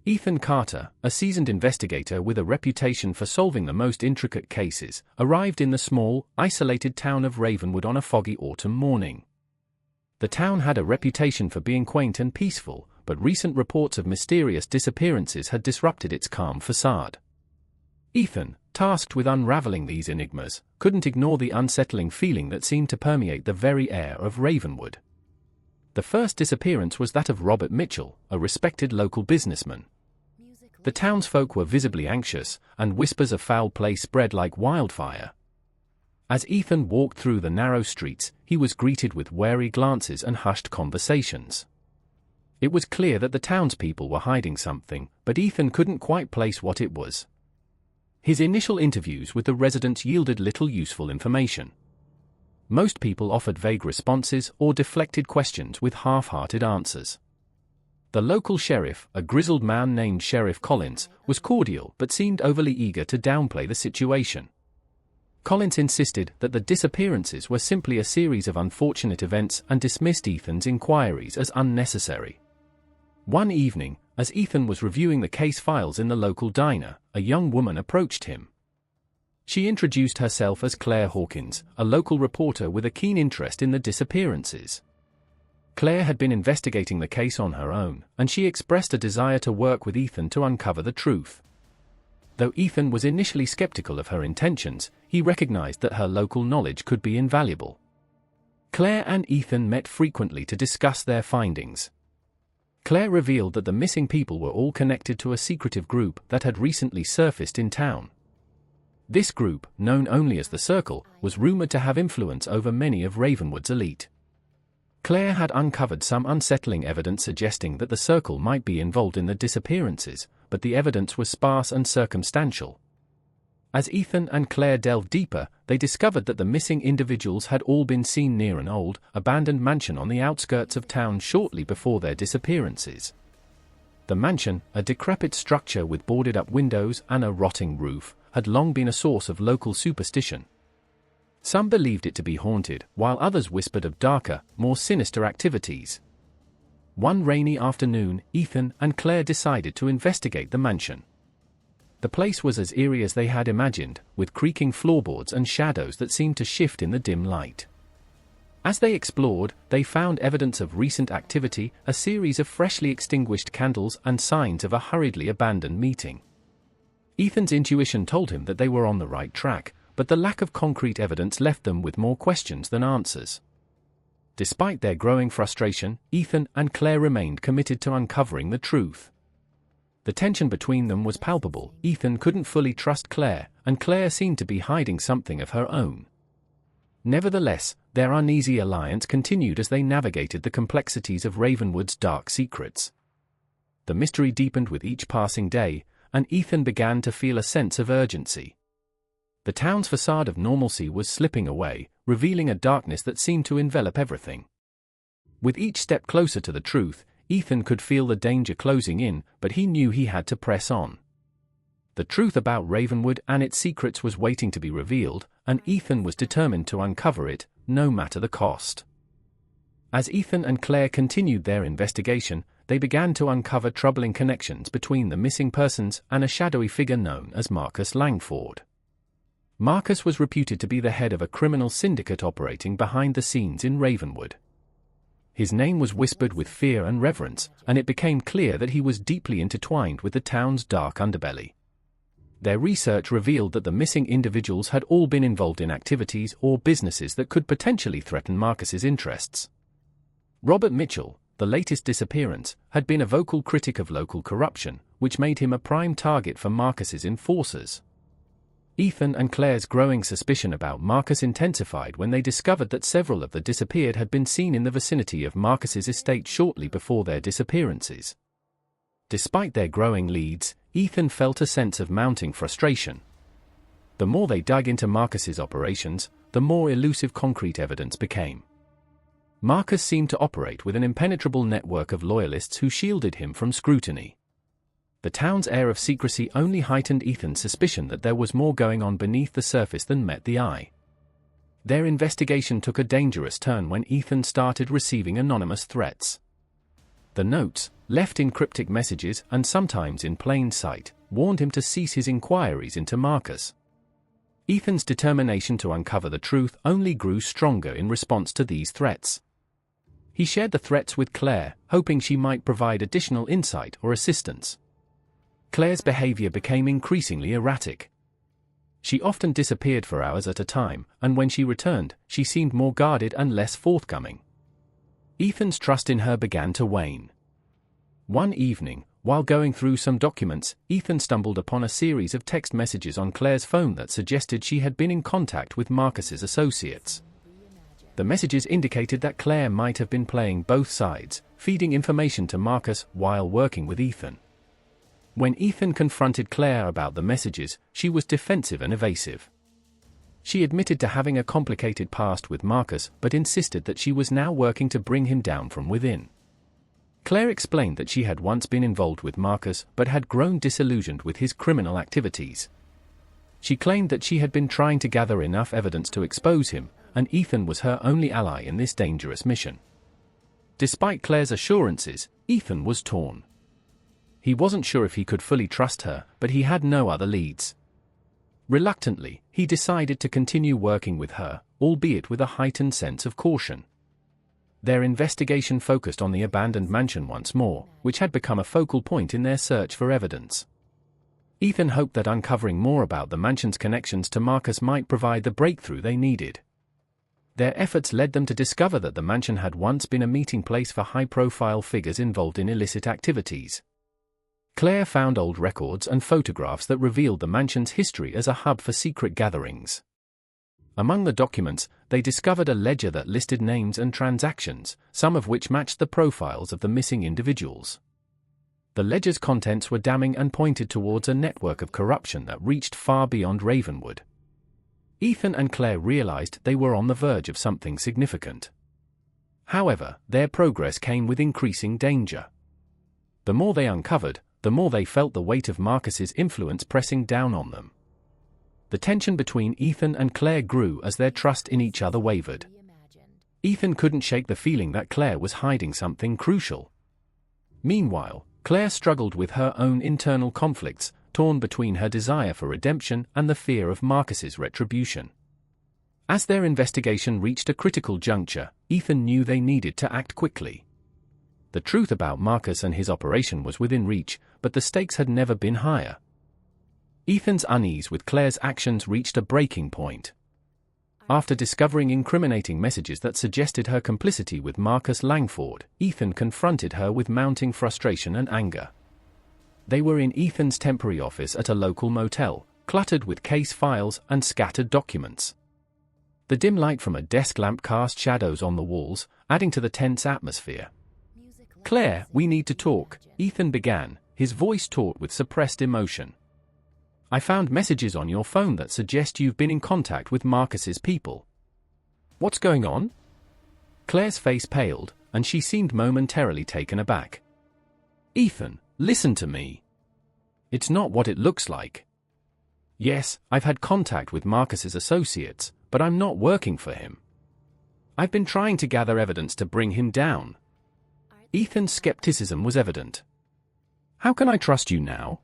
Ethan Carter, a seasoned investigator with a reputation for solving the most intricate cases, arrived in the small, isolated town of Ravenwood on a foggy autumn morning. The town had a reputation for being quaint and peaceful, but recent reports of mysterious disappearances had disrupted its calm facade. Ethan, tasked with unraveling these enigmas, couldn't ignore the unsettling feeling that seemed to permeate the very air of Ravenwood. The first disappearance was that of Robert Mitchell, a respected local businessman. The townsfolk were visibly anxious, and whispers of foul play spread like wildfire. As Ethan walked through the narrow streets, he was greeted with wary glances and hushed conversations. It was clear that the townspeople were hiding something, but Ethan couldn't quite place what it was. His initial interviews with the residents yielded little useful information. Most people offered vague responses or deflected questions with half-hearted answers. The local sheriff, a grizzled man named Sheriff Collins, was cordial but seemed overly eager to downplay the situation. Collins insisted that the disappearances were simply a series of unfortunate events and dismissed Ethan's inquiries as unnecessary. One evening, as Ethan was reviewing the case files in the local diner, a young woman approached him. She introduced herself as Claire Hawkins, a local reporter with a keen interest in the disappearances. Claire had been investigating the case on her own, and she expressed a desire to work with Ethan to uncover the truth. Though Ethan was initially skeptical of her intentions, he recognized that her local knowledge could be invaluable. Claire and Ethan met frequently to discuss their findings. Claire revealed that the missing people were all connected to a secretive group that had recently surfaced in town. This group, known only as the Circle, was rumored to have influence over many of Ravenwood's elite. Claire had uncovered some unsettling evidence suggesting that the Circle might be involved in the disappearances, but the evidence was sparse and circumstantial. As Ethan and Claire delved deeper, they discovered that the missing individuals had all been seen near an old, abandoned mansion on the outskirts of town shortly before their disappearances. The mansion, a decrepit structure with boarded-up windows and a rotting roof, had long been a source of local superstition. Some believed it to be haunted, while others whispered of darker, more sinister activities. One rainy afternoon, Ethan and Claire decided to investigate the mansion. The place was as eerie as they had imagined, with creaking floorboards and shadows that seemed to shift in the dim light. As they explored, they found evidence of recent activity, a series of freshly extinguished candles and signs of a hurriedly abandoned meeting. Ethan's intuition told him that they were on the right track, but the lack of concrete evidence left them with more questions than answers. Despite their growing frustration, Ethan and Claire remained committed to uncovering the truth. The tension between them was palpable. Ethan couldn't fully trust Claire, and Claire seemed to be hiding something of her own. Nevertheless, their uneasy alliance continued as they navigated the complexities of Ravenwood's dark secrets. The mystery deepened with each passing day, and Ethan began to feel a sense of urgency. The town's facade of normalcy was slipping away, revealing a darkness that seemed to envelop everything. With each step closer to the truth, Ethan could feel the danger closing in, but he knew he had to press on. The truth about Ravenwood and its secrets was waiting to be revealed, and Ethan was determined to uncover it, no matter the cost. As Ethan and Claire continued their investigation, they began to uncover troubling connections between the missing persons and a shadowy figure known as Marcus Langford. Marcus was reputed to be the head of a criminal syndicate operating behind the scenes in Ravenwood. His name was whispered with fear and reverence, and it became clear that he was deeply intertwined with the town's dark underbelly. Their research revealed that the missing individuals had all been involved in activities or businesses that could potentially threaten Marcus's interests. Robert Mitchell, the latest disappearance, had been a vocal critic of local corruption, which made him a prime target for Marcus's enforcers. Ethan and Claire's growing suspicion about Marcus intensified when they discovered that several of the disappeared had been seen in the vicinity of Marcus's estate shortly before their disappearances. Despite their growing leads, Ethan felt a sense of mounting frustration. The more they dug into Marcus's operations, the more elusive concrete evidence became. Marcus seemed to operate with an impenetrable network of loyalists who shielded him from scrutiny. The town's air of secrecy only heightened Ethan's suspicion that there was more going on beneath the surface than met the eye. Their investigation took a dangerous turn when Ethan started receiving anonymous threats. The notes, left in cryptic messages and sometimes in plain sight, warned him to cease his inquiries into Marcus. Ethan's determination to uncover the truth only grew stronger in response to these threats. He shared the threats with Claire, hoping she might provide additional insight or assistance. Claire's behavior became increasingly erratic. She often disappeared for hours at a time, and when she returned, she seemed more guarded and less forthcoming. Ethan's trust in her began to wane. One evening, while going through some documents, Ethan stumbled upon a series of text messages on Claire's phone that suggested she had been in contact with Marcus's associates. The messages indicated that Claire might have been playing both sides, feeding information to Marcus while working with Ethan. When Ethan confronted Claire about the messages, she was defensive and evasive. She admitted to having a complicated past with Marcus but insisted that she was now working to bring him down from within. Claire explained that she had once been involved with Marcus but had grown disillusioned with his criminal activities. She claimed that she had been trying to gather enough evidence to expose him, and Ethan was her only ally in this dangerous mission. Despite Claire's assurances, Ethan was torn. He wasn't sure if he could fully trust her, but he had no other leads. Reluctantly, he decided to continue working with her, albeit with a heightened sense of caution. Their investigation focused on the abandoned mansion once more, which had become a focal point in their search for evidence. Ethan hoped that uncovering more about the mansion's connections to Marcus might provide the breakthrough they needed. Their efforts led them to discover that the mansion had once been a meeting place for high-profile figures involved in illicit activities. Claire found old records and photographs that revealed the mansion's history as a hub for secret gatherings. Among the documents, they discovered a ledger that listed names and transactions, some of which matched the profiles of the missing individuals. The ledger's contents were damning and pointed towards a network of corruption that reached far beyond Ravenwood. Ethan and Claire realized they were on the verge of something significant. However, their progress came with increasing danger. The more they uncovered, the more they felt the weight of Marcus's influence pressing down on them. The tension between Ethan and Claire grew as their trust in each other wavered. Ethan couldn't shake the feeling that Claire was hiding something crucial. Meanwhile, Claire struggled with her own internal conflicts, torn between her desire for redemption and the fear of Marcus's retribution. As their investigation reached a critical juncture, Ethan knew they needed to act quickly. The truth about Marcus and his operation was within reach, but the stakes had never been higher. Ethan's unease with Claire's actions reached a breaking point. After discovering incriminating messages that suggested her complicity with Marcus Langford, Ethan confronted her with mounting frustration and anger. They were in Ethan's temporary office at a local motel, cluttered with case files and scattered documents. The dim light from a desk lamp cast shadows on the walls, adding to the tense atmosphere. "Claire, we need to talk," Ethan began, his voice taut with suppressed emotion. "I found messages on your phone that suggest you've been in contact with Marcus's people. What's going on?" Claire's face paled, and she seemed momentarily taken aback. "Ethan, listen to me. It's not what it looks like. Yes, I've had contact with Marcus's associates, but I'm not working for him. I've been trying to gather evidence to bring him down." Ethan's skepticism was evident. "How can I trust you now?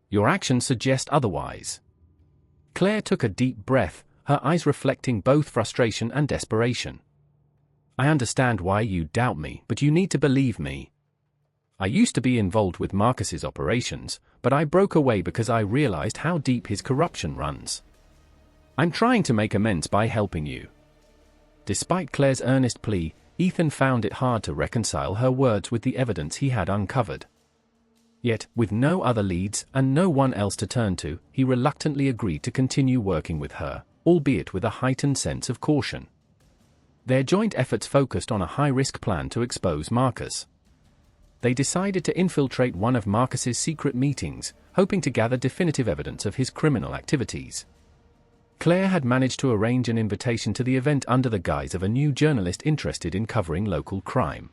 Your actions suggest otherwise." Claire took a deep breath, her eyes reflecting both frustration and desperation. "I understand why you doubt me, but you need to believe me. I used to be involved with Marcus's operations, but I broke away because I realized how deep his corruption runs. I'm trying to make amends by helping you." Despite Claire's earnest plea, Ethan found it hard to reconcile her words with the evidence he had uncovered. Yet, with no other leads and no one else to turn to, he reluctantly agreed to continue working with her, albeit with a heightened sense of caution. Their joint efforts focused on a high-risk plan to expose Marcus. They decided to infiltrate one of Marcus's secret meetings, hoping to gather definitive evidence of his criminal activities. Claire had managed to arrange an invitation to the event under the guise of a new journalist interested in covering local crime.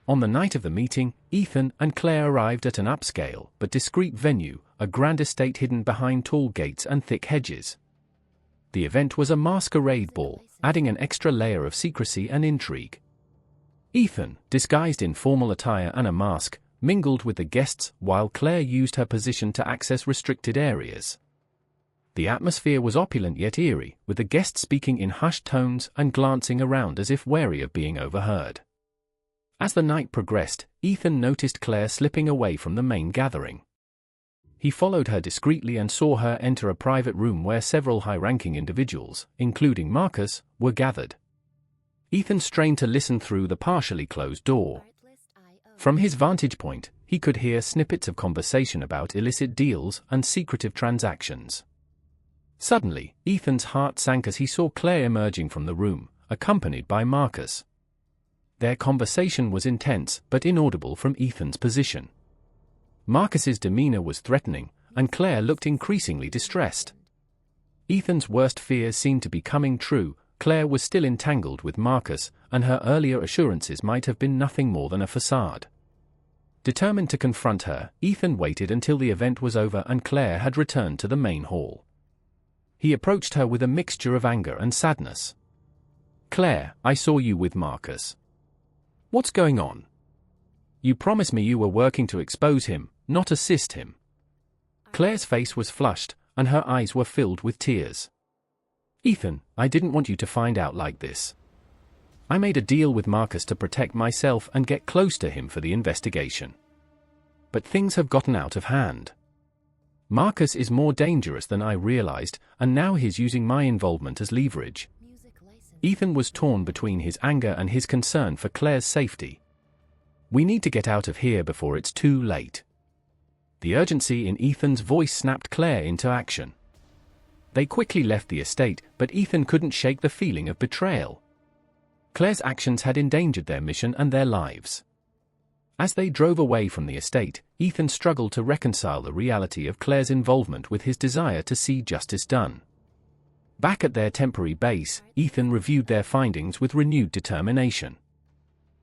On the night of the meeting, Ethan and Claire arrived at an upscale but discreet venue, a grand estate hidden behind tall gates and thick hedges. The event was a masquerade ball, adding an extra layer of secrecy and intrigue. Ethan, disguised in formal attire and a mask, mingled with the guests while Claire used her position to access restricted areas. The atmosphere was opulent yet eerie, with the guests speaking in hushed tones and glancing around as if wary of being overheard. As the night progressed, Ethan noticed Claire slipping away from the main gathering. He followed her discreetly and saw her enter a private room where several high-ranking individuals, including Marcus, were gathered. Ethan strained to listen through the partially closed door. From his vantage point, he could hear snippets of conversation about illicit deals and secretive transactions. Suddenly, Ethan's heart sank as he saw Claire emerging from the room, accompanied by Marcus. Their conversation was intense but inaudible from Ethan's position. Marcus's demeanor was threatening, and Claire looked increasingly distressed. Ethan's worst fears seemed to be coming true. Claire was still entangled with Marcus, and her earlier assurances might have been nothing more than a facade. Determined to confront her, Ethan waited until the event was over and Claire had returned to the main hall. He approached her with a mixture of anger and sadness. "Claire, I saw you with Marcus. What's going on? You promised me you were working to expose him, not assist him." Claire's face was flushed, and her eyes were filled with tears. "Ethan, I didn't want you to find out like this. I made a deal with Marcus to protect myself and get close to him for the investigation. But things have gotten out of hand. Marcus is more dangerous than I realized, and now he's using my involvement as leverage." Ethan was torn between his anger and his concern for Claire's safety. "We need to get out of here before it's too late." The urgency in Ethan's voice snapped Claire into action. They quickly left the estate, but Ethan couldn't shake the feeling of betrayal. Claire's actions had endangered their mission and their lives. As they drove away from the estate, Ethan struggled to reconcile the reality of Claire's involvement with his desire to see justice done. Back at their temporary base, Ethan reviewed their findings with renewed determination.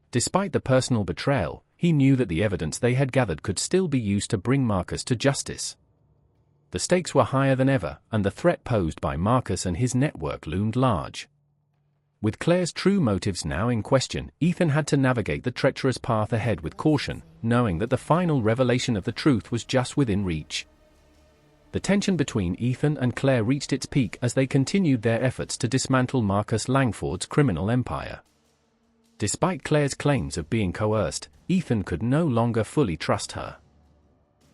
Despite the personal betrayal, he knew that the evidence they had gathered could still be used to bring Marcus to justice. The stakes were higher than ever, and the threat posed by Marcus and his network loomed large. With Claire's true motives now in question, Ethan had to navigate the treacherous path ahead with caution, knowing that the final revelation of the truth was just within reach. The tension between Ethan and Claire reached its peak as they continued their efforts to dismantle Marcus Langford's criminal empire. Despite Claire's claims of being coerced, Ethan could no longer fully trust her.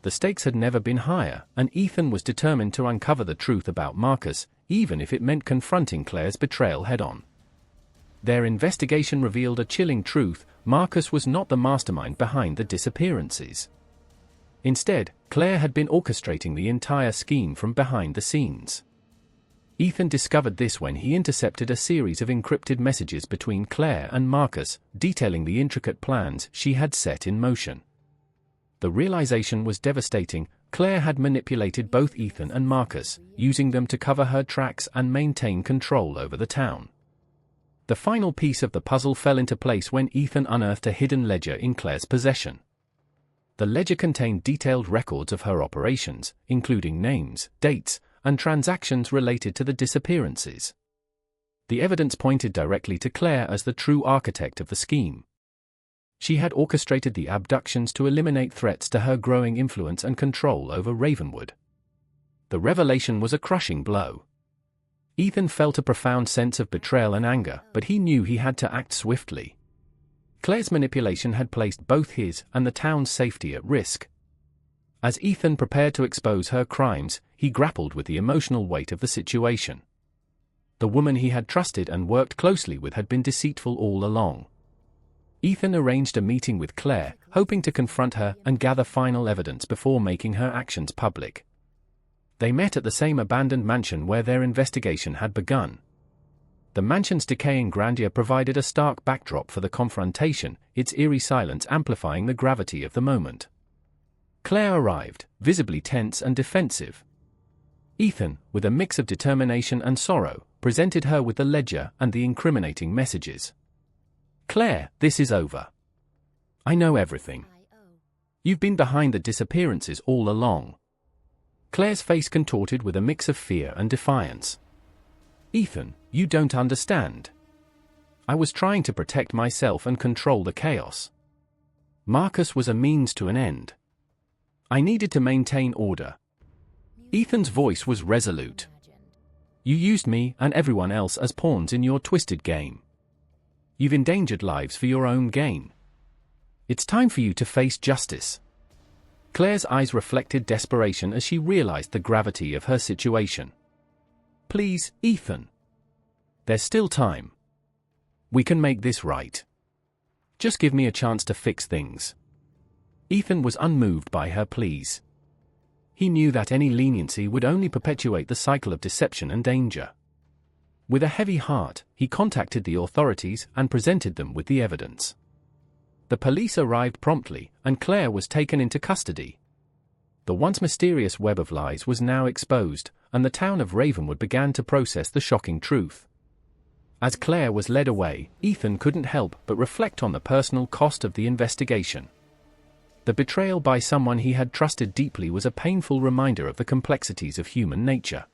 The stakes had never been higher, and Ethan was determined to uncover the truth about Marcus, even if it meant confronting Claire's betrayal head-on. Their investigation revealed a chilling truth: Marcus was not the mastermind behind the disappearances. Instead, Claire had been orchestrating the entire scheme from behind the scenes. Ethan discovered this when he intercepted a series of encrypted messages between Claire and Marcus, detailing the intricate plans she had set in motion. The realization was devastating. Claire had manipulated both Ethan and Marcus, using them to cover her tracks and maintain control over the town. The final piece of the puzzle fell into place when Ethan unearthed a hidden ledger in Claire's possession. The ledger contained detailed records of her operations, including names, dates, and transactions related to the disappearances. The evidence pointed directly to Claire as the true architect of the scheme. She had orchestrated the abductions to eliminate threats to her growing influence and control over Ravenwood. The revelation was a crushing blow. Ethan felt a profound sense of betrayal and anger, but he knew he had to act swiftly. Claire's manipulation had placed both his and the town's safety at risk. As Ethan prepared to expose her crimes, he grappled with the emotional weight of the situation. The woman he had trusted and worked closely with had been deceitful all along. Ethan arranged a meeting with Claire, hoping to confront her and gather final evidence before making her actions public. They met at the same abandoned mansion where their investigation had begun. The mansion's decaying grandeur provided a stark backdrop for the confrontation, its eerie silence amplifying the gravity of the moment. Claire arrived, visibly tense and defensive. Ethan, with a mix of determination and sorrow, presented her with the ledger and the incriminating messages. "Claire, this is over. I know everything. You've been behind the disappearances all along." Claire's face contorted with a mix of fear and defiance. "Ethan, you don't understand. I was trying to protect myself and control the chaos. Marcus was a means to an end. I needed to maintain order. Ethan's voice was resolute. You used me and everyone else as pawns in your twisted game. You've endangered lives for your own gain. It's time for you to face justice. Claire's eyes reflected desperation as she realized the gravity of her situation. Please, Ethan. There's still time. We can make this right. Just give me a chance to fix things. Ethan was unmoved by her pleas. He knew that any leniency would only perpetuate the cycle of deception and danger. With a heavy heart, he contacted the authorities and presented them with the evidence. The police arrived promptly, and Claire was taken into custody. The once mysterious web of lies was now exposed, and the town of Ravenwood began to process the shocking truth. As Claire was led away, Ethan couldn't help but reflect on the personal cost of the investigation. The betrayal by someone he had trusted deeply was a painful reminder of the complexities of human nature.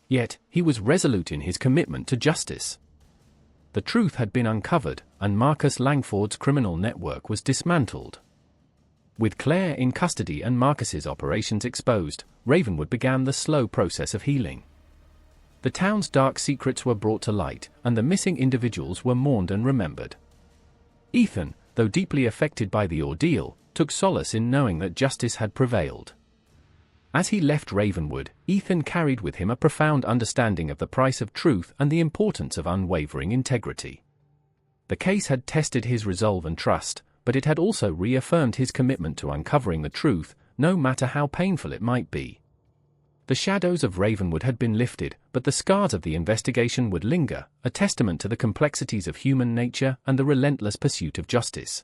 Yet, he was resolute in his commitment to justice. The truth had been uncovered, and Marcus Langford's criminal network was dismantled. With Claire in custody and Marcus's operations exposed, Ravenwood began the slow process of healing. The town's dark secrets were brought to light, and the missing individuals were mourned and remembered. Ethan, though deeply affected by the ordeal, took solace in knowing that justice had prevailed. As he left Ravenwood, Ethan carried with him a profound understanding of the price of truth and the importance of unwavering integrity. The case had tested his resolve and trust, but it had also reaffirmed his commitment to uncovering the truth, no matter how painful it might be. The shadows of Ravenwood had been lifted, but the scars of the investigation would linger, a testament to the complexities of human nature and the relentless pursuit of justice.